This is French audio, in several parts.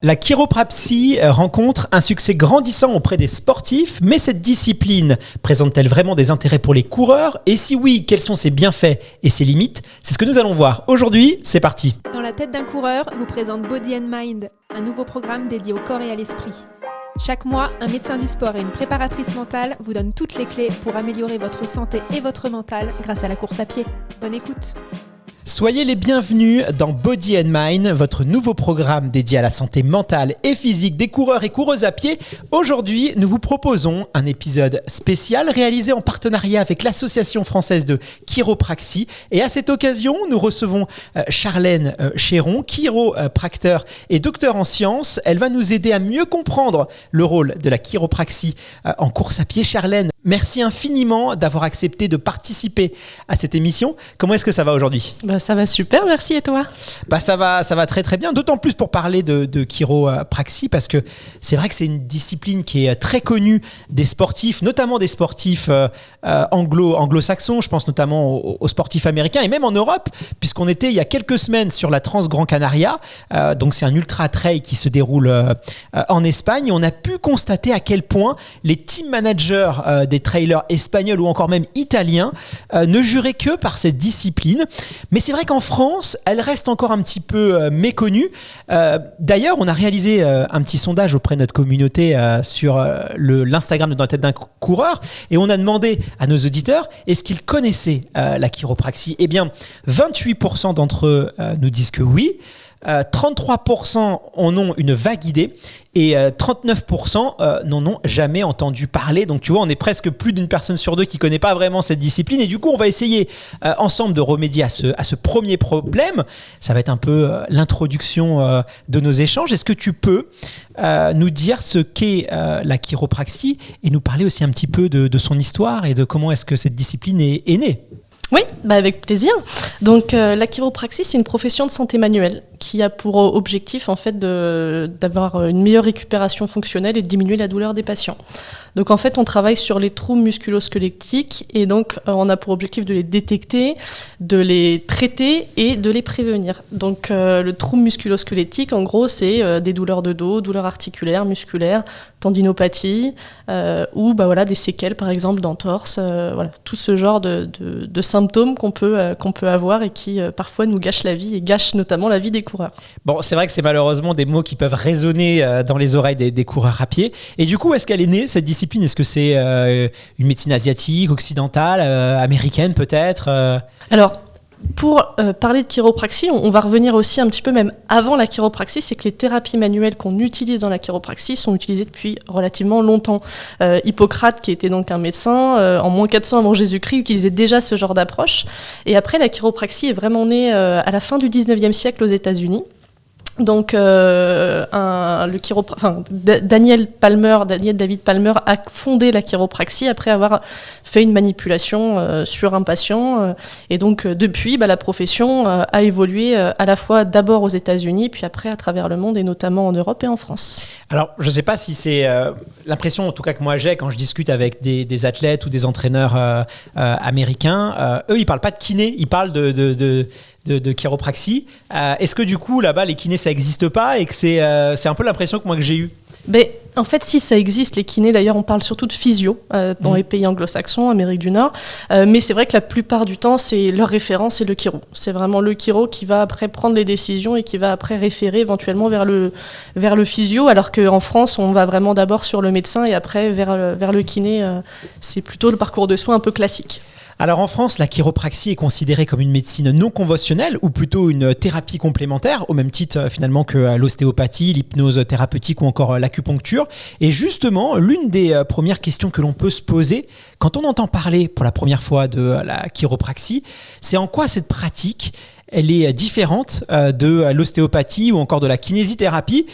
La chiropraxie rencontre un succès grandissant auprès des sportifs, mais cette discipline présente-t-elle vraiment des intérêts pour les coureurs? Et si oui, quels sont ses bienfaits et ses limites? C'est ce que nous allons voir. Aujourd'hui, c'est parti. Dans la tête d'un coureur vous présente Body and Mind, un nouveau programme dédié au corps et à l'esprit. Chaque mois, un médecin du sport et une préparatrice mentale vous donnent toutes les clés pour améliorer votre santé et votre mental grâce à la course à pied. Bonne écoute. Soyez les bienvenus dans Body and Mind, votre nouveau programme dédié à la santé mentale et physique des coureurs et coureuses à pied. Aujourd'hui, nous vous proposons un épisode spécial réalisé en partenariat avec l'Association française de chiropraxie. Et à cette occasion, nous recevons Charlène Chéron, chiropracteur et docteur en sciences. Elle va nous aider à mieux comprendre le rôle de la chiropraxie en course à pied. Charlène, merci infiniment d'avoir accepté de participer à cette émission. Comment est-ce que ça va aujourd'hui ? Ça va super, merci, et toi ? Ça va très très bien, d'autant plus pour parler de chiropraxie, parce que c'est vrai que c'est une discipline qui est très connue des sportifs, notamment des sportifs anglo-saxons, je pense notamment aux sportifs américains, et même en Europe, puisqu'on était il y a quelques semaines sur la Trans-Gran Canaria, donc c'est un ultra-trail qui se déroule en Espagne, et on a pu constater à quel point les team managers des trailers espagnols ou encore même italiens ne juraient que par cette discipline. Mais c'est vrai qu'en France, elle reste encore un petit peu méconnue. D'ailleurs, on a réalisé un petit sondage auprès de notre communauté sur l'Instagram de Dans la tête d'un coureur, et on a demandé à nos auditeurs est-ce qu'ils connaissaient la chiropraxie. Eh bien, 28% d'entre eux nous disent que oui. 33% en ont une vague idée et 39% n'en ont jamais entendu parler. Donc tu vois, on est presque plus d'une personne sur deux qui ne connaît pas vraiment cette discipline, et du coup on va essayer ensemble de remédier à ce premier problème. Ça va être un peu l'introduction de nos échanges. Est-ce que tu peux nous dire ce qu'est la chiropraxie et nous parler aussi un petit peu de son histoire et de comment est-ce que cette discipline est née ? Oui, avec plaisir. Donc la chiropraxie, c'est une profession de santé manuelle qui a pour objectif en fait d'avoir une meilleure récupération fonctionnelle et de diminuer la douleur des patients. Donc en fait, on travaille sur les troubles musculo-squelettiques, et donc on a pour objectif de les détecter, de les traiter et de les prévenir. Donc le trouble musculo-squelettique, en gros, c'est des douleurs de dos, douleurs articulaires, musculaires, tendinopathie, ou des séquelles par exemple d'entorse, tout ce genre de symptômes qu'on peut avoir et qui parfois nous gâchent la vie et gâchent notamment la vie des coureurs. Bon, c'est vrai que c'est malheureusement des mots qui peuvent résonner dans les oreilles des coureurs à pied. Et du coup, est-ce qu'elle est née, cette discipline ? Est-ce que c'est une médecine asiatique, occidentale, américaine peut-être Alors, pour parler de chiropraxie, on va revenir aussi un petit peu même avant la chiropraxie, c'est que les thérapies manuelles qu'on utilise dans la chiropraxie sont utilisées depuis relativement longtemps. Hippocrate, qui était donc un médecin, en moins 400 avant Jésus-Christ, utilisait déjà ce genre d'approche. Et après, la chiropraxie est vraiment née à la fin du 19e siècle aux États-Unis. Donc, Daniel David Palmer a fondé la chiropraxie après avoir fait une manipulation sur un patient. Et donc, depuis, la profession a évolué à la fois d'abord aux États-Unis, puis après à travers le monde, et notamment en Europe et en France. Alors, je ne sais pas si c'est l'impression, en tout cas que moi j'ai, quand je discute avec des athlètes ou des entraîneurs américains, eux, ils ne parlent pas de kiné, ils parlent de chiropraxie. Est-ce que du coup, là-bas, les kinés, ça n'existe pas et que c'est un peu l'impression que j'ai eue ? En fait, si ça existe, les kinés, d'ailleurs, on parle surtout de physio dans les pays anglo-saxons, Amérique du Nord. Mais c'est vrai que la plupart du temps, leur référence, c'est le chiro. C'est vraiment le chiro qui va après prendre les décisions et qui va après référer éventuellement vers le physio, alors qu'en France, on va vraiment d'abord sur le médecin et après vers le kiné. C'est plutôt le parcours de soins un peu classique. Alors en France, la chiropraxie est considérée comme une médecine non conventionnelle, ou plutôt une thérapie complémentaire, au même titre finalement que l'ostéopathie, l'hypnose thérapeutique ou encore l'acupuncture. Et justement, l'une des premières questions que l'on peut se poser quand on entend parler pour la première fois de la chiropraxie, c'est en quoi cette pratique elle est différente de l'ostéopathie ou encore de la kinésithérapie.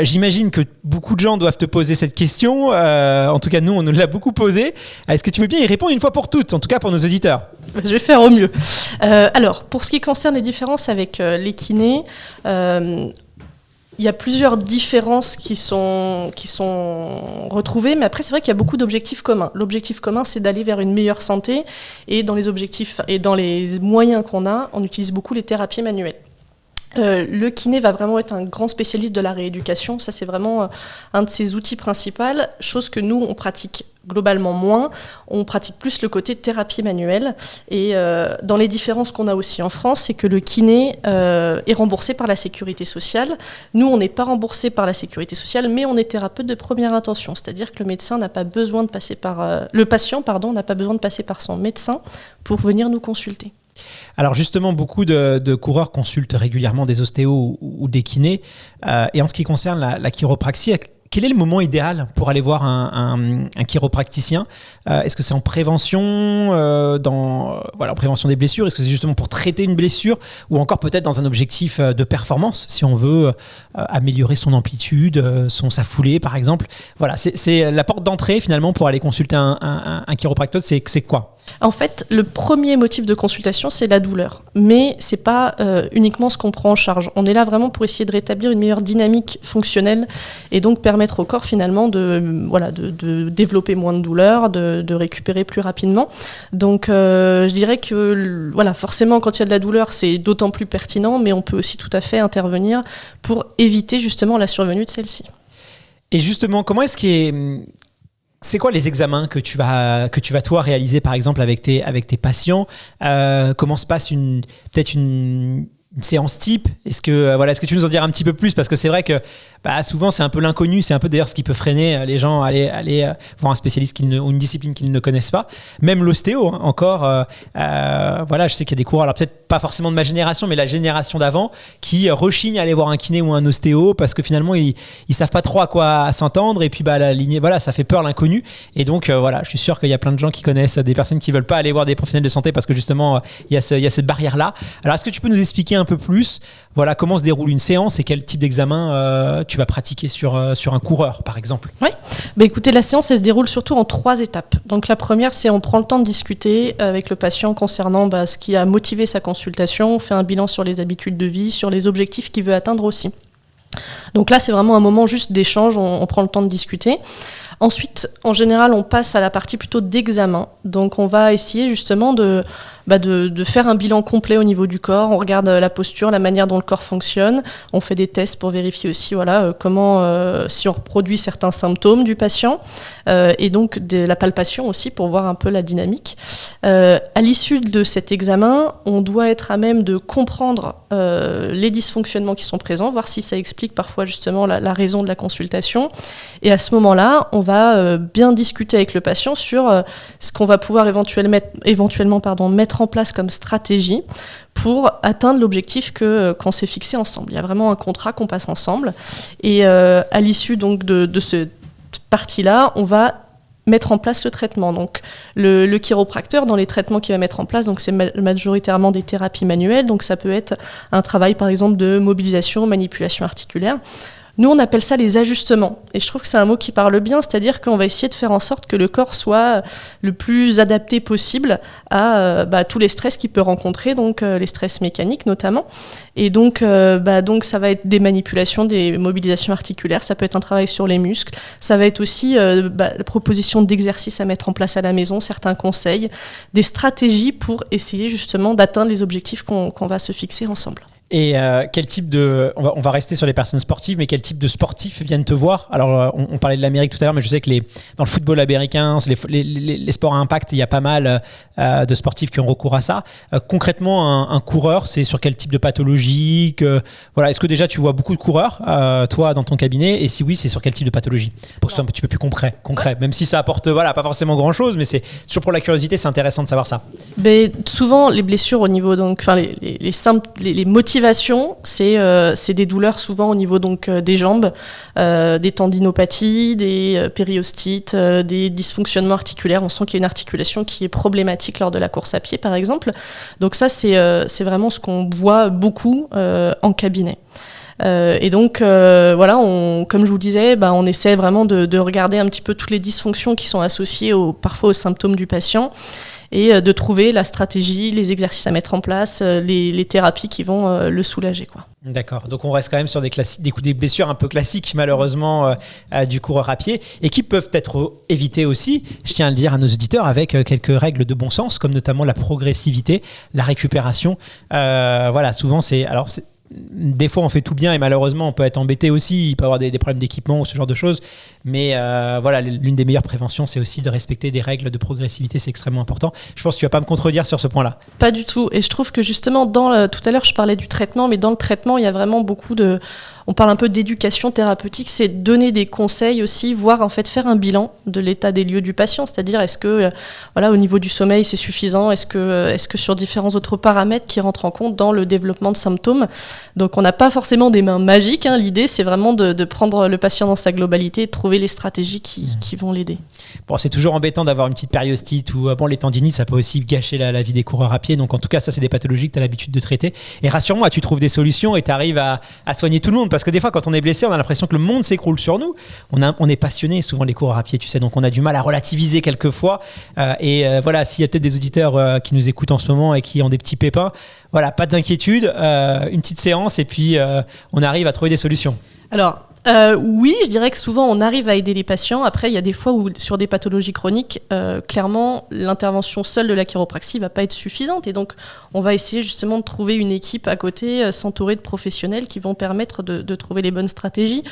J'imagine que beaucoup de gens doivent te poser cette question. En tout cas, nous, on nous l'a beaucoup posée. Est-ce que tu veux bien y répondre une fois pour toutes, en tout cas pour nos auditeurs ? Je vais faire au mieux. Alors, pour ce qui concerne les différences avec les kinés, il y a plusieurs différences qui sont retrouvées, mais après c'est vrai qu'il y a beaucoup d'objectifs communs. L'objectif commun, c'est d'aller vers une meilleure santé, et dans les objectifs et dans les moyens qu'on a, on utilise beaucoup les thérapies manuelles. Le kiné va vraiment être un grand spécialiste de la rééducation. Ça, c'est vraiment un de ses outils principaux, chose que nous, on pratique globalement moins. On pratique plus le côté thérapie manuelle. Et dans les différences qu'on a aussi en France, c'est que le kiné est remboursé par la sécurité sociale. Nous, on n'est pas remboursé par la sécurité sociale, mais on est thérapeute de première intention. C'est-à-dire que le médecin n'a pas besoin de passer par... le patient, n'a pas besoin de passer par son médecin pour venir nous consulter. Alors justement, beaucoup de coureurs consultent régulièrement des ostéos ou des kinés. Et en ce qui concerne la chiropraxie, quel est le moment idéal pour aller voir un chiropracticien ? Est-ce que c'est en prévention, en prévention des blessures ? Est-ce que c'est justement pour traiter une blessure ? Ou encore peut-être dans un objectif de performance, si on veut améliorer son amplitude, sa foulée par exemple ? Voilà, c'est la porte d'entrée finalement pour aller consulter un chiropracteur, c'est quoi ? En fait, le premier motif de consultation, c'est la douleur. Mais ce n'est pas uniquement ce qu'on prend en charge. On est là vraiment pour essayer de rétablir une meilleure dynamique fonctionnelle et donc permettre au corps finalement de développer moins de douleur, de récupérer plus rapidement. Donc je dirais que forcément quand il y a de la douleur, c'est d'autant plus pertinent, mais on peut aussi tout à fait intervenir pour éviter justement la survenue de celle-ci. Et justement, c'est quoi les examens que tu vas toi réaliser par exemple avec tes patients ? Comment se passe peut-être une séance type ? Est-ce que tu peux nous en dire un petit peu plus ? Parce que c'est vrai que souvent c'est un peu l'inconnu, c'est un peu d'ailleurs ce qui peut freiner les gens à aller voir un spécialiste ou une discipline qu'ils ne connaissent pas. Même l'ostéo, encore. Je sais qu'il y a des coureurs, alors peut-être pas forcément de ma génération, mais la génération d'avant, qui rechignent à aller voir un kiné ou un ostéo parce que finalement ils savent pas trop à quoi s'entendre et puis la lignée, ça fait peur l'inconnu. Et donc je suis sûr qu'il y a plein de gens qui connaissent des personnes qui veulent pas aller voir des professionnels de santé parce que justement il y a cette barrière là. Alors est-ce que tu peux nous expliquer un peu plus comment se déroule une séance et quel type d'examen tu vas pratiquer sur un coureur par exemple ? Oui, écoutez, la séance elle se déroule surtout en 3 étapes. Donc la première, c'est on prend le temps de discuter avec le patient concernant ce qui a motivé sa consultation, on fait un bilan sur les habitudes de vie, sur les objectifs qu'il veut atteindre aussi. Donc là, c'est vraiment un moment juste d'échange, on prend le temps de discuter. Ensuite, en général, on passe à la partie plutôt d'examen. Donc on va essayer justement de faire un bilan complet au niveau du corps. On regarde la posture, la manière dont le corps fonctionne. On fait des tests pour vérifier aussi comment, si on reproduit certains symptômes du patient. Et donc de la palpation aussi pour voir un peu la dynamique. À l'issue de cet examen, on doit être à même de comprendre les dysfonctionnements qui sont présents, voir si ça explique parfois justement la raison de la consultation. Et à ce moment-là, on va bien discuter avec le patient sur ce qu'on va pouvoir éventuellement mettre en place comme stratégie pour atteindre l'objectif qu'on s'est fixé ensemble. Il y a vraiment un contrat qu'on passe ensemble. Et à l'issue donc de cette partie-là, on va mettre en place le traitement. Donc, le chiropracteur, dans les traitements qu'il va mettre en place, donc c'est majoritairement des thérapies manuelles. Donc, ça peut être un travail, par exemple, de mobilisation, manipulation articulaire. Nous, on appelle ça les ajustements. Et je trouve que c'est un mot qui parle bien, c'est-à-dire qu'on va essayer de faire en sorte que le corps soit le plus adapté possible à tous les stress qu'il peut rencontrer, donc les stress mécaniques notamment. Et donc ça va être des manipulations, des mobilisations articulaires, ça peut être un travail sur les muscles, ça va être aussi la proposition d'exercices à mettre en place à la maison, certains conseils, des stratégies pour essayer justement d'atteindre les objectifs qu'on va se fixer ensemble. Et quel type on va rester sur les personnes sportives, mais quel type de sportifs viennent te voir ? Alors on parlait de l'Amérique tout à l'heure, mais je sais que dans le football américain, les sports à impact, il y a pas mal de sportifs qui ont recours à ça. Concrètement, un coureur, c'est sur quel type de pathologie Est-ce que déjà tu vois beaucoup de coureurs, toi, dans ton cabinet ? Et si oui, c'est sur quel type de pathologie ? Pour que ce soit un petit peu plus concret, même si ça apporte pas forcément grand-chose, mais c'est toujours pour la curiosité, c'est intéressant de savoir ça. Mais souvent, les blessures au niveau, les motivations, c'est des douleurs souvent au niveau des jambes, des tendinopathies, des périostites, des dysfonctionnements articulaires. On sent qu'il y a une articulation qui est problématique lors de la course à pied, par exemple. Donc ça, c'est vraiment ce qu'on voit beaucoup en cabinet. Et donc, comme je vous disais, on essaie vraiment de regarder un petit peu toutes les dysfonctions qui sont associées parfois aux symptômes du patient et de trouver la stratégie, les exercices à mettre en place, les thérapies qui vont le soulager, quoi. D'accord, donc on reste quand même sur des blessures un peu classiques malheureusement du coureur à pied et qui peuvent être évitées aussi, je tiens à le dire à nos auditeurs, avec quelques règles de bon sens comme notamment la progressivité, la récupération. Souvent des fois on fait tout bien et malheureusement on peut être embêté aussi, il peut y avoir des problèmes d'équipement ou ce genre de choses, mais voilà, l'une des meilleures préventions c'est aussi de respecter des règles de progressivité, c'est extrêmement important. Je pense que tu vas pas me contredire sur ce point-là. Pas du tout, et je trouve que justement tout à l'heure je parlais du traitement, mais dans le traitement il y a vraiment on parle un peu d'éducation thérapeutique, c'est donner des conseils aussi, voire en fait faire un bilan de l'état des lieux du patient, c'est-à-dire est-ce que au niveau du sommeil c'est suffisant, est-ce que sur différents autres paramètres qui rentrent en compte dans le développement de symptômes. Donc on n'a pas forcément des mains magiques, l'idée c'est vraiment de prendre le patient dans sa globalité et de trouver les stratégies qui vont l'aider. Bon, c'est toujours embêtant d'avoir une petite périostite ou les tendinites, ça peut aussi gâcher la vie des coureurs à pied, donc en tout cas ça c'est des pathologies que tu as l'habitude de traiter, et rassure-moi, tu trouves des solutions et tu arrives à soigner tout le monde, parce que des fois quand on est blessé on a l'impression que le monde s'écroule sur nous. On est passionné souvent les coureurs à pied, tu sais, donc on a du mal à relativiser quelquefois, voilà, s'il y a peut-être des auditeurs qui nous écoutent en ce moment et qui ont des petits pépins, voilà, pas d'inquiétude, une petite séance et puis on arrive à trouver des solutions. Alors oui, je dirais que souvent on arrive à aider les patients. Après, il y a des fois où sur des pathologies chroniques, clairement, l'intervention seule de la chiropraxie va pas être suffisante. Et donc, on va essayer justement de trouver une équipe à côté, s'entourer de professionnels qui vont permettre de trouver les bonnes stratégies.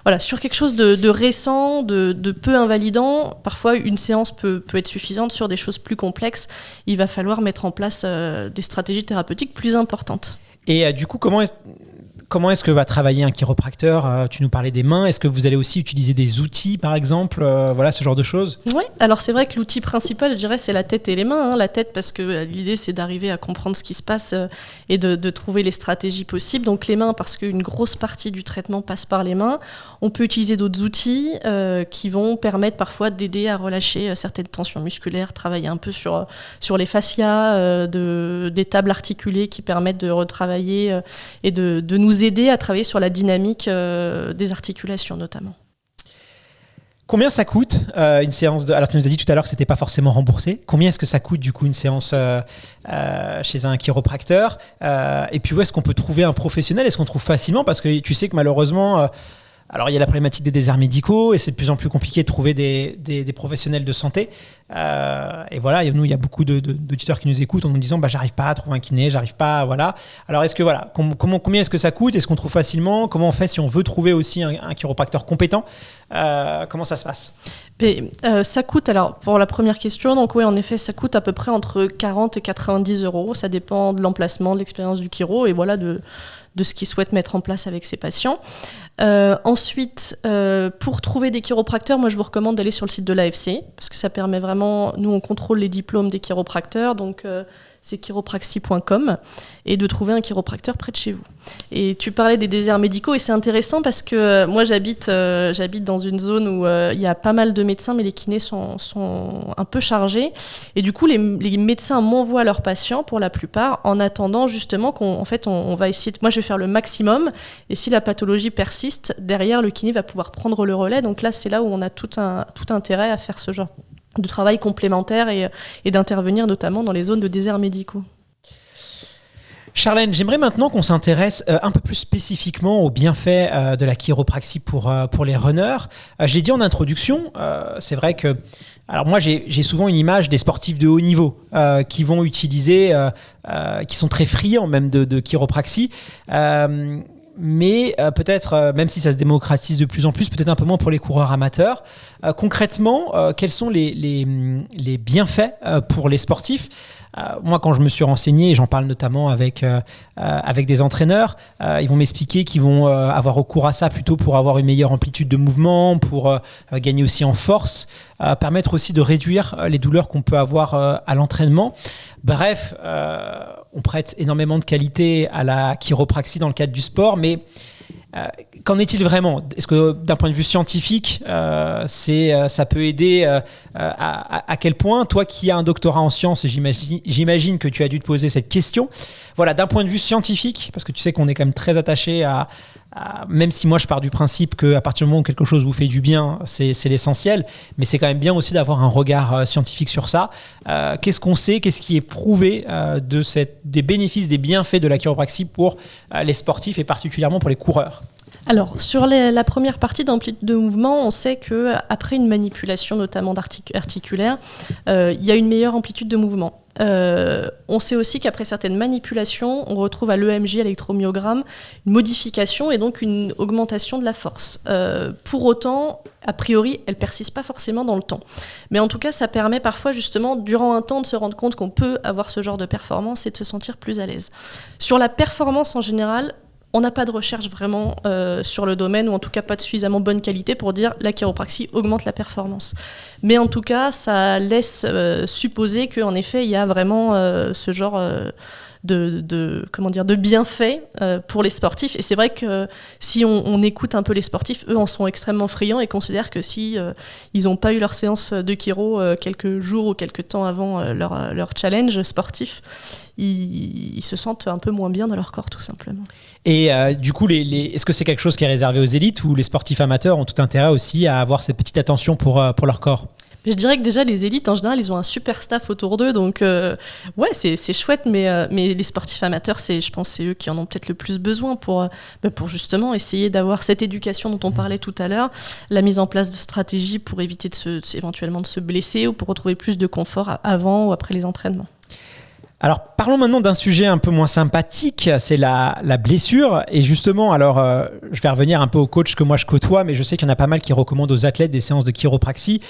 Voilà, sur quelque chose de récent, de peu invalidant, parfois une séance peut être suffisante. Sur des choses plus complexes, il va falloir mettre en place des stratégies thérapeutiques plus importantes. Et du coup, comment est-ce que va travailler un chiropracteur ? Tu nous parlais des mains. Est-ce que vous allez aussi utiliser des outils, par exemple, voilà, ce genre de choses ? Oui, alors c'est vrai que l'outil principal, je dirais, c'est la tête et les mains. La tête, parce que l'idée, c'est d'arriver à comprendre ce qui se passe et de trouver les stratégies possibles. Donc les mains, parce qu'une grosse partie du traitement passe par les mains. On peut utiliser d'autres outils qui vont permettre parfois d'aider à relâcher certaines tensions musculaires, travailler un peu sur les fascias, des tables articulées qui permettent de retravailler et de nous aider à travailler sur la dynamique des articulations notamment. Combien ça coûte une séance Alors tu nous as dit tout à l'heure que c'était pas forcément remboursé. Combien est-ce que ça coûte du coup une séance chez un chiropracteur et puis où est-ce qu'on peut trouver un professionnel ? Est-ce qu'on trouve facilement ? Parce que tu sais que malheureusement... alors il y a la problématique des déserts médicaux et c'est de plus en plus compliqué de trouver des professionnels de santé. Et voilà, nous il y a beaucoup d'auditeurs qui nous écoutent en nous disant j'arrive pas à trouver un kiné, j'arrive pas, voilà. Alors est-ce que voilà, combien est-ce que ça coûte ? Est-ce qu'on trouve facilement ? Comment on fait si on veut trouver aussi un chiropracteur compétent ? Comment ça se passe ? Ça coûte, alors pour la première question, donc oui en effet ça coûte à peu près entre 40 et 90 €. Ça dépend de l'emplacement, de l'expérience du chiro et voilà de ce qu'il souhaite mettre en place avec ses patients. Ensuite, pour trouver des chiropracteurs, moi je vous recommande d'aller sur le site de l'AFC parce que ça permet vraiment, nous on contrôle les diplômes des chiropracteurs, donc c'est chiropraxie.com, et de trouver un chiropracteur près de chez vous. Et tu parlais des déserts médicaux et c'est intéressant parce que moi j'habite dans une zone où il y a pas mal de médecins mais les kinés sont un peu chargés et du coup les médecins m'envoient leurs patients pour la plupart en attendant justement on va essayer moi je vais faire le maximum et si la pathologie persiste derrière le kiné va pouvoir prendre le relais, donc là c'est là où on a tout intérêt à faire ce genre de travail complémentaire et d'intervenir notamment dans les zones de déserts médicaux. Charlène, j'aimerais maintenant qu'on s'intéresse un peu plus spécifiquement aux bienfaits de la chiropraxie pour les runners. J'ai dit en introduction, c'est vrai que alors moi j'ai souvent une image des sportifs de haut niveau qui vont utiliser, qui sont très friands même de chiropraxie. Mais peut-être, même si ça se démocratise de plus en plus, peut-être un peu moins pour les coureurs amateurs. Concrètement, quels sont les bienfaits pour les sportifs ? Moi, quand je me suis renseigné, et j'en parle notamment avec des entraîneurs, ils vont m'expliquer qu'ils vont avoir recours à ça plutôt pour avoir une meilleure amplitude de mouvement, pour gagner aussi en force, permettre aussi de réduire les douleurs qu'on peut avoir à l'entraînement. Bref, on prête énormément de qualité à la chiropraxie dans le cadre du sport, mais qu'en est-il vraiment ? Est-ce que d'un point de vue scientifique, ça peut aider à quel point ? Toi qui as un doctorat en sciences, et j'imagine que tu as dû te poser cette question. Voilà, d'un point de vue scientifique, parce que tu sais qu'on est quand même très attaché à même si moi je pars du principe qu'à partir du moment où quelque chose vous fait du bien, c'est l'essentiel, mais c'est quand même bien aussi d'avoir un regard scientifique sur ça. Qu'est-ce qu'on sait ? Qu'est-ce qui est prouvé des bénéfices, des bienfaits de la chiropraxie pour les sportifs et particulièrement pour les coureurs ? Alors, sur la première partie d'amplitude de mouvement, on sait qu'après une manipulation, notamment articulaire, il y a une meilleure amplitude de mouvement. On sait aussi qu'après certaines manipulations, on retrouve à l'EMJ, électromyogramme, une modification et donc une augmentation de la force. Pour autant, a priori, elle ne persiste pas forcément dans le temps. Mais en tout cas, ça permet parfois justement, durant un temps, de se rendre compte qu'on peut avoir ce genre de performance et de se sentir plus à l'aise. Sur la performance en général, on n'a pas de recherche vraiment sur le domaine, ou en tout cas pas de suffisamment bonne qualité pour dire la chiropraxie augmente la performance. Mais en tout cas, ça laisse supposer qu'en effet, il y a vraiment ce genre de bienfaits pour les sportifs. Et c'est vrai que si on écoute un peu les sportifs, eux en sont extrêmement friands et considèrent que si ils n'ont pas eu leur séance de chiro quelques jours ou quelques temps avant leur challenge sportif, ils se sentent un peu moins bien dans leur corps, tout simplement. Et du coup, est-ce que c'est quelque chose qui est réservé aux élites, ou les sportifs amateurs ont tout intérêt aussi à avoir cette petite attention pour leur corps ? Je dirais que déjà, les élites, en général, ils ont un super staff autour d'eux. Donc, ouais, c'est chouette, mais les sportifs amateurs, je pense c'est eux qui en ont peut-être le plus besoin pour justement essayer d'avoir cette éducation dont on parlait tout à l'heure, la mise en place de stratégies pour éviter éventuellement de se blesser ou pour retrouver plus de confort avant ou après les entraînements. Alors, parlons maintenant d'un sujet un peu moins sympathique, c'est la blessure. Et justement, alors, je vais revenir un peu aux coachs que moi je côtoie, mais je sais qu'il y en a pas mal qui recommandent aux athlètes des séances de chiropraxie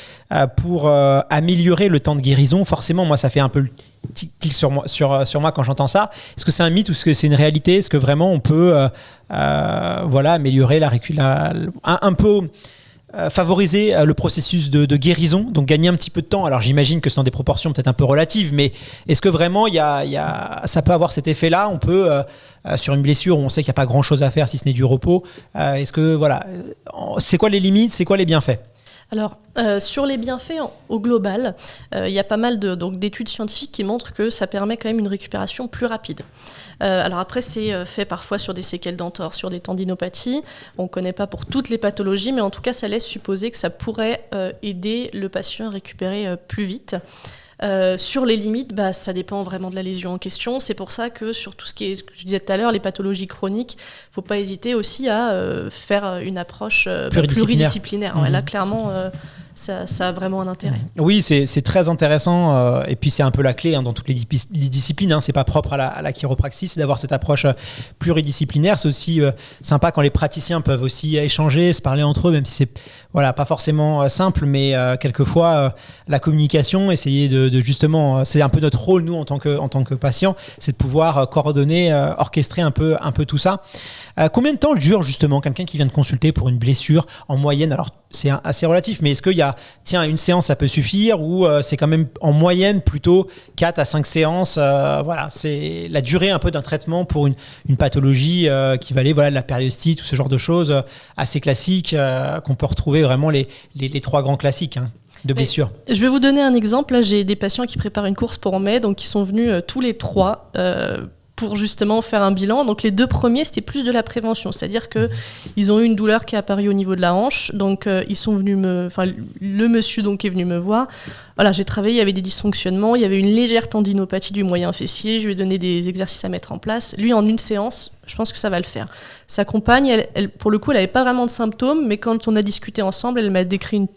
pour améliorer le temps de guérison. Forcément, moi, ça fait un peu le tic sur moi quand j'entends ça. Est-ce que c'est un mythe ou est-ce que c'est une réalité ? Est-ce que vraiment on peut améliorer un peu favoriser le processus de guérison, donc gagner un petit peu de temps? Alors j'imagine que c'est dans des proportions peut-être un peu relatives, mais est-ce que vraiment ça peut avoir cet effet-là? On peut, sur une blessure où on sait qu'il n'y a pas grand-chose à faire si ce n'est du repos, est-ce que c'est quoi les limites, c'est quoi les bienfaits? Alors, sur les bienfaits au global, il y a pas mal d'études scientifiques qui montrent que ça permet quand même une récupération plus rapide. Alors après, c'est fait parfois sur des séquelles d'entorse, sur des tendinopathies. On ne connaît pas pour toutes les pathologies, mais en tout cas, ça laisse supposer que ça pourrait aider le patient à récupérer plus vite. Sur les limites, ça dépend vraiment de la lésion en question. C'est pour ça que sur tout ce qui est, ce que je disais tout à l'heure, les pathologies chroniques, il ne faut pas hésiter aussi à faire une approche pluridisciplinaire. Ouais, là, clairement, ça a vraiment un intérêt. Oui, c'est très intéressant. Et puis, c'est un peu la clé dans toutes les disciplines. C'est pas propre à la chiropraxie, c'est d'avoir cette approche pluridisciplinaire. C'est aussi sympa quand les praticiens peuvent aussi échanger, se parler entre eux, même si c'est pas forcément simple, mais quelquefois, la communication, essayer de justement, c'est un peu notre rôle, nous, en tant que patients, c'est de pouvoir coordonner, orchestrer un peu tout ça. Combien de temps dure justement quelqu'un qui vient de consulter pour une blessure en moyenne? Alors, c'est assez relatif, mais est-ce qu'il y a, une séance, ça peut suffire, ou c'est quand même en moyenne plutôt 4 à 5 séances? C'est la durée un peu d'un traitement pour une pathologie qui va aller de la périostite ou ce genre de choses assez classiques qu'on peut retrouver vraiment les 3 grands classiques de blessures. Je vais vous donner un exemple. Là, j'ai des patients qui préparent une course pour mai, donc ils sont venus tous les 3 pour justement faire un bilan. Donc les 2 premiers, c'était plus de la prévention, c'est-à-dire qu'ils ont eu une douleur qui est apparue au niveau de la hanche, donc ils sont venus le monsieur donc est venu me voir. Voilà, j'ai travaillé, il y avait des dysfonctionnements, il y avait une légère tendinopathie du moyen fessier, je lui ai donné des exercices à mettre en place. Lui, en une séance, je pense que ça va le faire. Sa compagne, elle pour le coup, elle n'avait pas vraiment de symptômes, mais quand on a discuté ensemble, elle m'a décrit une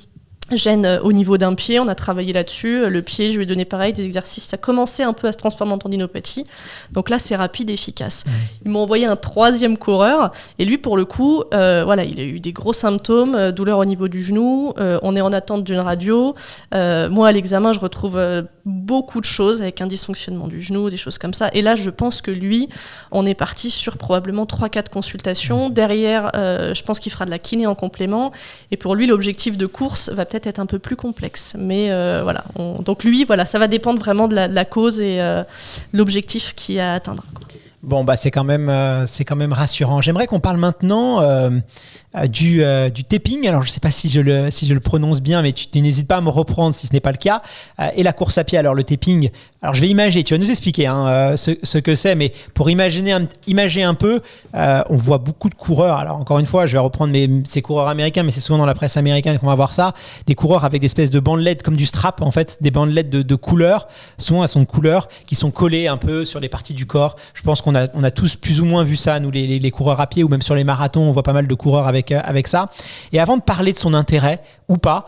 gêne au niveau d'un pied, on a travaillé là-dessus. Le pied, je lui ai donné pareil, des exercices. Ça commençait un peu à se transformer en tendinopathie. Donc là, c'est rapide et efficace. Ils m'ont envoyé un 3e coureur. Et lui, pour le coup, il a eu des gros symptômes, douleur au niveau du genou. On est en attente d'une radio. Moi, à l'examen, je retrouve beaucoup de choses avec un dysfonctionnement du genou, des choses comme ça. Et là, je pense que lui, on est parti sur probablement 3-4 consultations. Derrière, je pense qu'il fera de la kiné en complément. Et pour lui, l'objectif de course va peut-être être un peu plus complexe. Mais donc lui, ça va dépendre vraiment de la cause et l'objectif qu'il y a à atteindre, quoi. Bon, c'est quand même rassurant. J'aimerais qu'on parle maintenant du tapping. Alors, je ne sais pas si je le prononce bien, mais tu n'hésites pas à me reprendre si ce n'est pas le cas. Et la course à pied. Alors, le tapping, alors je vais imager. Tu vas nous expliquer ce que c'est, mais pour imager un peu, on voit beaucoup de coureurs. Alors, encore une fois, je vais reprendre ces coureurs américains, mais c'est souvent dans la presse américaine qu'on va voir ça. Des coureurs avec des espèces de bandelettes, comme du strap, en fait, des bandelettes de couleur, souvent à son couleur, qui sont collées un peu sur les parties du corps. Je pense qu'on a tous plus ou moins vu ça, nous, les coureurs à pied, ou même sur les marathons, on voit pas mal de coureurs avec avec ça. Et avant de parler de son intérêt ou pas,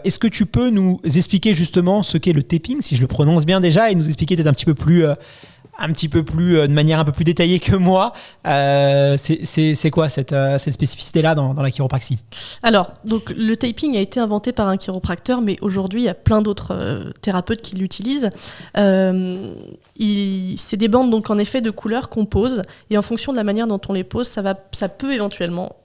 est-ce que tu peux nous expliquer justement ce qu'est le taping, si je le prononce bien déjà, et nous expliquer peut-être un petit peu plus de manière un peu plus détaillée que moi, c'est quoi cette spécificité-là dans la chiropraxie? Alors, donc le taping a été inventé par un chiropracteur, mais aujourd'hui, il y a plein d'autres thérapeutes qui l'utilisent. C'est des bandes, donc en effet, de couleurs qu'on pose, et en fonction de la manière dont on les pose, ça peut éventuellement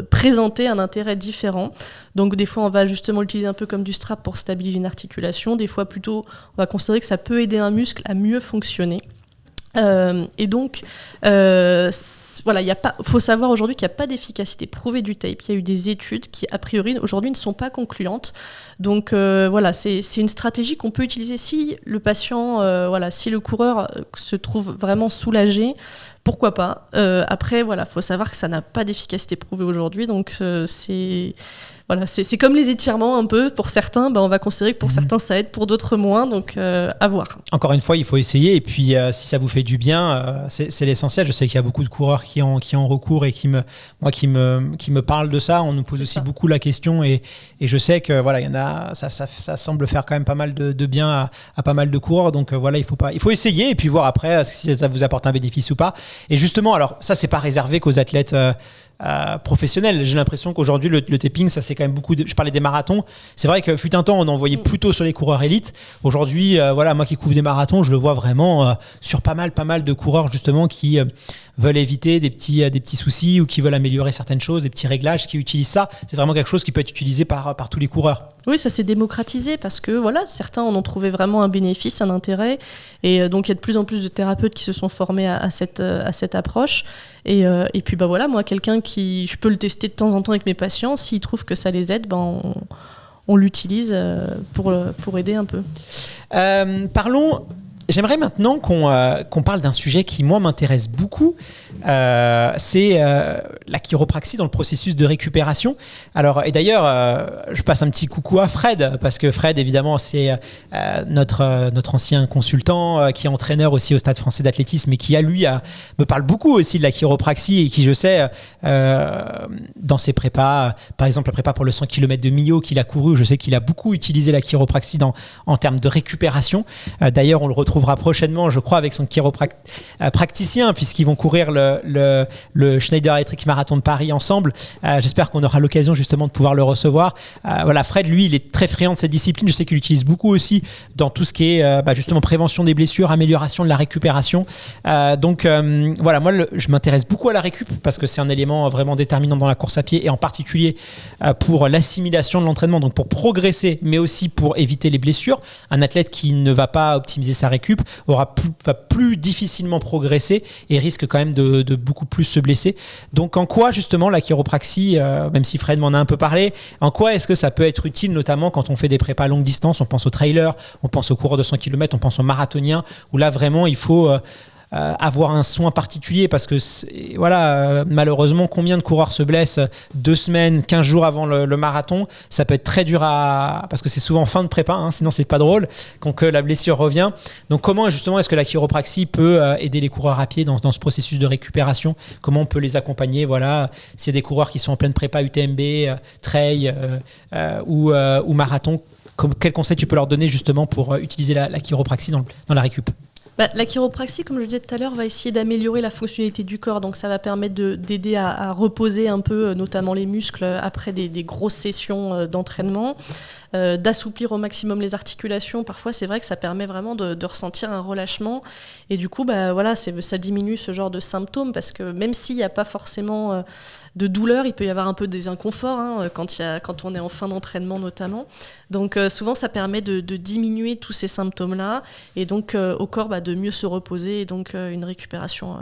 présenter un intérêt différent. Donc des fois on va justement l'utiliser un peu comme du strap pour stabiliser une articulation, des fois plutôt on va considérer que ça peut aider un muscle à mieux fonctionner. Et donc, voilà, faut savoir aujourd'hui qu'il n'y a pas d'efficacité prouvée du tape. Il y a eu des études qui, a priori, aujourd'hui ne sont pas concluantes. Donc, voilà, c'est une stratégie qu'on peut utiliser si le patient, si le coureur se trouve vraiment soulagé. Pourquoi pas. Après, voilà, faut savoir que ça n'a pas d'efficacité prouvée aujourd'hui. Donc, c'est comme les étirements un peu. Pour certains, on va considérer que pour certains ça aide, pour d'autres moins. Donc à voir. Encore une fois, il faut essayer. Et puis si ça vous fait du bien, c'est l'essentiel. Je sais qu'il y a beaucoup de coureurs qui ont recours et qui me parlent de ça. On nous pose aussi beaucoup la question et je sais que voilà, il y en a. Ça semble faire quand même pas mal de bien à pas mal de coureurs. Donc voilà, il faut essayer et puis voir après si ça vous apporte un bénéfice ou pas. Et justement, alors ça c'est pas réservé qu'aux athlètes professionnel. J'ai l'impression qu'aujourd'hui le taping, ça c'est quand même beaucoup je parlais des marathons, c'est vrai que fut un temps on en voyait plutôt sur les coureurs élites. Aujourd'hui moi qui couvre des marathons, je le vois vraiment sur pas mal de coureurs justement qui veulent éviter des petits soucis ou qui veulent améliorer certaines choses, des petits réglages, qui utilisent ça. C'est vraiment quelque chose qui peut être utilisé par tous les coureurs. Oui, ça s'est démocratisé parce que voilà, certains en ont trouvé vraiment un bénéfice, un intérêt, et donc il y a de plus en plus de thérapeutes qui se sont formés à cette approche. Et puis voilà, moi je peux le tester de temps en temps avec mes patients, s'ils trouvent que ça les aide, on l'utilise pour aider un peu. J'aimerais maintenant qu'on parle d'un sujet qui, moi, m'intéresse beaucoup. C'est la chiropraxie dans le processus de récupération. Alors, et d'ailleurs, je passe un petit coucou à Fred, parce que Fred, évidemment, c'est notre ancien consultant qui est entraîneur aussi au Stade français d'athlétisme et qui, me parle beaucoup aussi de la chiropraxie et qui, je sais, dans ses prépas, par exemple, la prépa pour le 100 km de Millau qu'il a couru, je sais qu'il a beaucoup utilisé la chiropraxie en termes de récupération. D'ailleurs, on le retrouvera prochainement, je crois, avec son chiropraticien, puisqu'ils vont courir le Schneider Electric Marathon de Paris ensemble. J'espère qu'on aura l'occasion justement de pouvoir le recevoir. Voilà, Fred, lui, il est très friand de cette discipline. Je sais qu'il l'utilise beaucoup aussi dans tout ce qui est justement prévention des blessures, amélioration de la récupération. Donc voilà, moi, je m'intéresse beaucoup à la récup parce que c'est un élément vraiment déterminant dans la course à pied et en particulier pour l'assimilation de l'entraînement, donc pour progresser, mais aussi pour éviter les blessures. Un athlète qui ne va pas optimiser sa récup va plus difficilement progresser et risque quand même de beaucoup plus se blesser. Donc en quoi justement la chiropraxie, même si Fred m'en a un peu parlé, en quoi est-ce que ça peut être utile, notamment quand on fait des prépas longue distance? On pense aux trailers, on pense aux coureurs de 100 km, on pense aux marathoniens, où là vraiment il faut avoir un soin particulier parce que malheureusement combien de coureurs se blessent 2 semaines, 15 jours avant le marathon. Ça peut être très dur parce que c'est souvent en fin de prépa, sinon c'est pas drôle quand la blessure revient. Donc comment justement est-ce que la chiropraxie peut aider les coureurs à pied dans ce processus de récupération? Comment on peut les accompagner? Voilà, s'il y a des coureurs qui sont en pleine prépa UTMB, trail ou marathon, quel conseil tu peux leur donner justement pour utiliser la chiropraxie dans la récup? La chiropraxie, comme je disais tout à l'heure, va essayer d'améliorer la fonctionnalité du corps. Donc ça va permettre d'aider à reposer un peu, notamment les muscles, après des grosses sessions d'entraînement. D'assouplir au maximum les articulations. Parfois, c'est vrai que ça permet vraiment de ressentir un relâchement. Et du coup, ça diminue ce genre de symptômes parce que même s'il n'y a pas forcément de douleur, il peut y avoir un peu des inconforts quand on est en fin d'entraînement notamment. Donc souvent, ça permet de diminuer tous ces symptômes-là et donc au corps de mieux se reposer et donc une récupération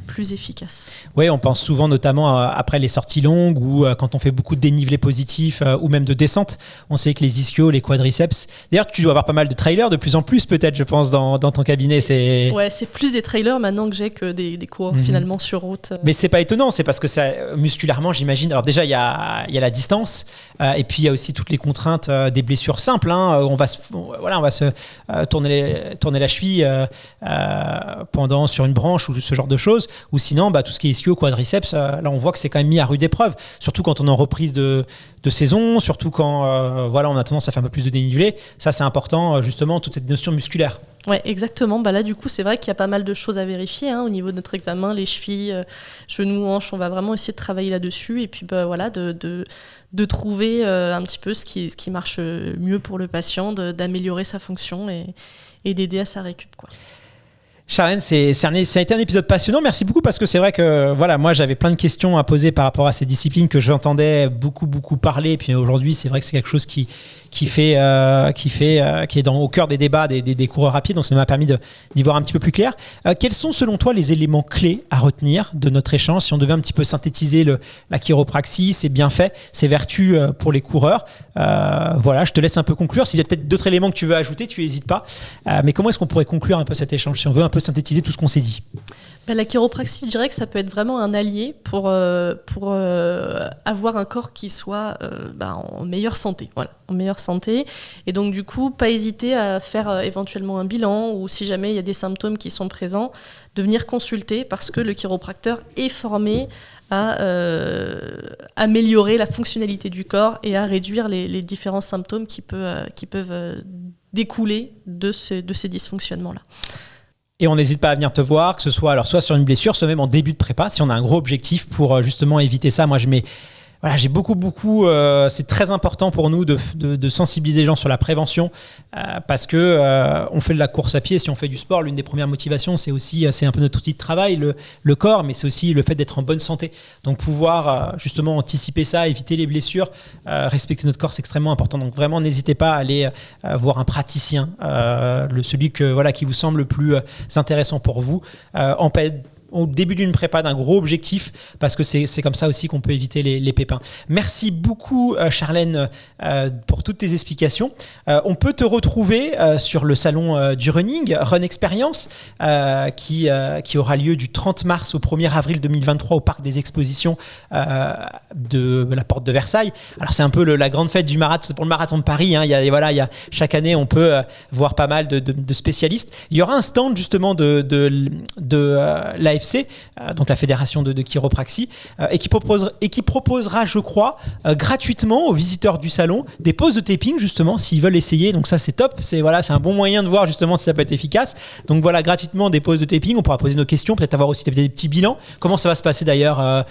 plus efficace. Oui, on pense souvent notamment après les sorties longues ou quand on fait beaucoup de dénivelé positif ou même de descente. On sait que les ischios, les quadriceps. D'ailleurs, tu dois avoir pas mal de trailers de plus en plus peut-être, je pense, dans ton cabinet. Ouais, c'est plus des trailers maintenant que j'ai que des coureurs finalement sur route. Mais c'est pas étonnant, c'est parce que ça, musculairement, j'imagine. Alors déjà, il y a la distance et puis il y a aussi toutes les contraintes des blessures simples. On va se tourner la cheville sur une branche ou ce genre de choses, ou sinon tout ce qui est ischio, quadriceps, là on voit que c'est quand même mis à rude épreuve, surtout quand on est en reprise de saison, surtout quand on a tendance à faire un peu plus de dénivelé. Ça c'est important, justement, toute cette notion musculaire. Ouais, exactement. Là, du coup, c'est vrai qu'il y a pas mal de choses à vérifier au niveau de notre examen, les chevilles, genoux, hanches. On va vraiment essayer de travailler là-dessus et puis de trouver un petit peu ce qui marche mieux pour le patient, d'améliorer sa fonction et d'aider à sa récup, quoi. Charlène, ça a été un épisode passionnant. Merci beaucoup parce que c'est vrai que moi j'avais plein de questions à poser par rapport à ces disciplines que j'entendais beaucoup parler. Et puis aujourd'hui, c'est vrai que c'est quelque chose qui est au cœur des débats des coureurs à pied. Donc ça m'a permis d'y voir un petit peu plus clair. Quels sont selon toi les éléments clés à retenir de notre échange si on devait un petit peu synthétiser la chiropraxie, ses bienfaits, ses vertus pour les coureurs? Je te laisse un peu conclure. S'il y a peut-être d'autres éléments que tu veux ajouter, tu n'hésites pas. Mais comment est-ce qu'on pourrait conclure un peu cet échange si on veut un peu synthétiser tout ce qu'on s'est dit? La chiropraxie, je dirais que ça peut être vraiment un allié pour avoir un corps qui soit en meilleure santé. Voilà, en meilleure santé. Et donc, du coup, pas hésiter à faire éventuellement un bilan ou si jamais il y a des symptômes qui sont présents, de venir consulter parce que le chiropracteur est formé à améliorer la fonctionnalité du corps et à réduire les différents symptômes qui peuvent découler de ces dysfonctionnements-là. Et on n'hésite pas à venir te voir, que ce soit soit sur une blessure, soit même en début de prépa, si on a un gros objectif pour justement éviter ça. Moi, j'ai beaucoup, c'est très important pour nous de sensibiliser les gens sur la prévention parce que on fait de la course à pied. Si on fait du sport, l'une des premières motivations, c'est un peu notre outil de travail, le corps, mais c'est aussi le fait d'être en bonne santé. Donc pouvoir justement anticiper ça, éviter les blessures, respecter notre corps, c'est extrêmement important. Donc vraiment, n'hésitez pas à aller voir un praticien, celui qui vous semble le plus intéressant pour vous. Au début d'une prépa, d'un gros objectif, parce que c'est comme ça aussi qu'on peut éviter les pépins. Merci beaucoup Charlène pour toutes tes explications. On peut te retrouver sur le salon du running, Run Experience, qui aura lieu du 30 mars au 1er avril 2023 au Parc des Expositions de la Porte de Versailles. Alors c'est un peu la grande fête du marathon, pour le marathon de Paris. Chaque année, on peut voir pas mal de spécialistes. Il y aura un stand justement de l'AFC, donc la fédération de chiropraxie, et qui proposera, je crois, gratuitement aux visiteurs du salon des poses de taping justement s'ils veulent essayer. Donc ça c'est top, c'est un bon moyen de voir justement si ça peut être efficace. Donc voilà, gratuitement des poses de taping, on pourra poser nos questions, peut-être avoir aussi des petits bilans. Comment ça va se passer d'ailleurs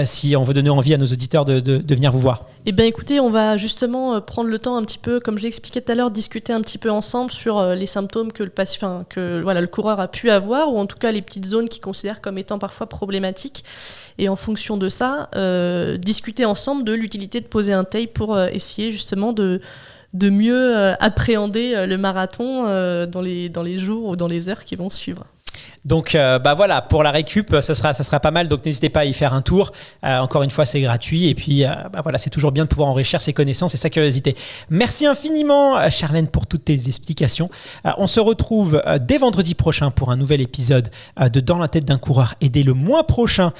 si on veut donner envie à nos auditeurs de venir vous voir? Eh bien écoutez, on va justement prendre le temps un petit peu, comme je l'expliquais tout à l'heure, discuter un petit peu ensemble sur les symptômes que le coureur a pu avoir, ou en tout cas les petites zones qu'il considère comme étant parfois problématiques. Et en fonction de ça, discuter ensemble de l'utilité de poser un tape pour essayer justement de mieux appréhender le marathon dans les jours ou dans les heures qui vont suivre. Donc pour la récup, ça sera pas mal, donc n'hésitez pas à y faire un tour. Encore une fois, c'est gratuit et puis c'est toujours bien de pouvoir enrichir ses connaissances et sa curiosité. Merci infiniment Charlène pour toutes tes explications. On se retrouve dès vendredi prochain pour un nouvel épisode de Dans la tête d'un coureur et dès le mois prochain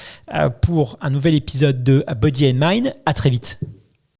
pour un nouvel épisode de Body and Mind. À très vite.